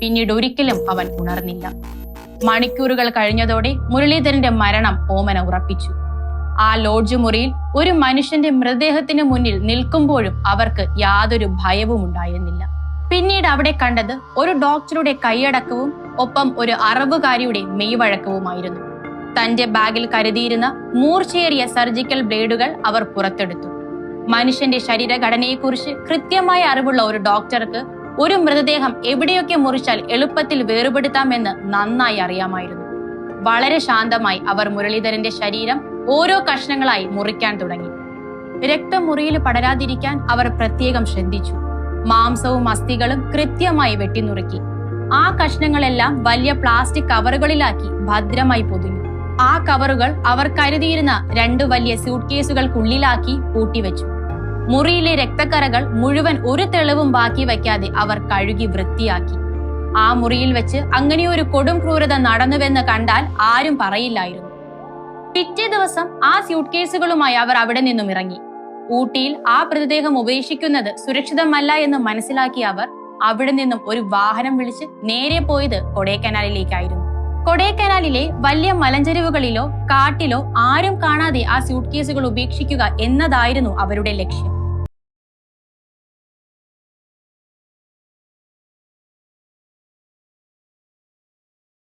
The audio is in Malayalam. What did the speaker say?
പിന്നീട് ഒരിക്കലും അവൻ ഉണർന്നില്ല. മണിക്കൂറുകൾ കഴിഞ്ഞതോടെ മുരളീധരന്റെ മരണം ഓമന ഉറപ്പിച്ചു. ആ ലോഡ്ജ് മുറിയിൽ ഒരു മനുഷ്യന്റെ മൃതദേഹത്തിന് മുന്നിൽ നിൽക്കുമ്പോഴും അവർക്ക് യാതൊരു ഭയവും ഉണ്ടായിരുന്നില്ല. പിന്നീട് അവിടെ കണ്ടത് ഒരു ഡോക്ടറുടെ കൈയടക്കവും ഒപ്പം ഒരു അറബുകാരിയുടെ മെയ്വഴക്കവുമായിരുന്നു. തന്റെ ബാഗിൽ കരുതിയിരുന്ന മൂർച്ചയേറിയ സർജിക്കൽ ബ്ലേഡുകൾ അവർ പുറത്തെടുത്തു. മനുഷ്യന്റെ ശരീരഘടനയെക്കുറിച്ച് കൃത്യമായ അറിവുള്ള ഒരു ഡോക്ടർക്ക് ഒരു മൃതദേഹം എവിടെയൊക്കെ മുറിച്ചാൽ എളുപ്പത്തിൽ വേർപെടുത്താമെന്ന് നന്നായി അറിയാമായിരുന്നു. വളരെ ശാന്തമായി അവർ മുരളീധരന്റെ ശരീരം ഓരോ കഷ്ണങ്ങളായി മുറിക്കാൻ തുടങ്ങി. രക്തം മുറിയിൽ പടരാതിരിക്കാൻ അവർ പ്രത്യേകം ശ്രദ്ധിച്ചു. മാംസവും അസ്ഥികളും കൃത്യമായി വെട്ടിനുറുക്കി. ആ കഷ്ണങ്ങളെല്ലാം വലിയ പ്ലാസ്റ്റിക് കവറുകളിലാക്കി ഭദ്രമായി പൊതിഞ്ഞു. ആ കവറുകൾ അവർ കരുതിയിരുന്ന 2 വലിയ സ്യൂട്ട് കേസുകൾക്കുള്ളിലാക്കി പൂട്ടിവെച്ചു. മുറിയിലെ രക്തക്കറകൾ മുഴുവൻ ഒരു തെളിവും ബാക്കി വയ്ക്കാതെ അവർ കഴുകി വൃത്തിയാക്കി. ആ മുറിയിൽ വെച്ച് അങ്ങനെയൊരു കൊടും ക്രൂരത നടന്നുവെന്ന് കണ്ടാൽ ആരും പറയില്ലായിരുന്നു. പിറ്റേ ദിവസം ആ സ്യൂട്ട് കേസുകളുമായി അവർ അവിടെ നിന്നും ഇറങ്ങി. ഊട്ടിയിൽ ആ മൃതദേഹം ഉപേക്ഷിക്കുന്നത് സുരക്ഷിതമല്ല എന്ന് മനസ്സിലാക്കിയ അവർ അവിടെ നിന്നും ഒരു വാഹനം വിളിച്ച് നേരെ പോയത് കൊടൈക്കനാലിലേക്കായിരുന്നു. കൊടൈക്കനാലിലെ വലിയ മലഞ്ചെരിവുകളിലോ കാട്ടിലോ ആരും കാണാതെ ആ സ്യൂട്ട് കേസുകൾ ഉപേക്ഷിക്കുക എന്നതായിരുന്നു അവരുടെ ലക്ഷ്യം.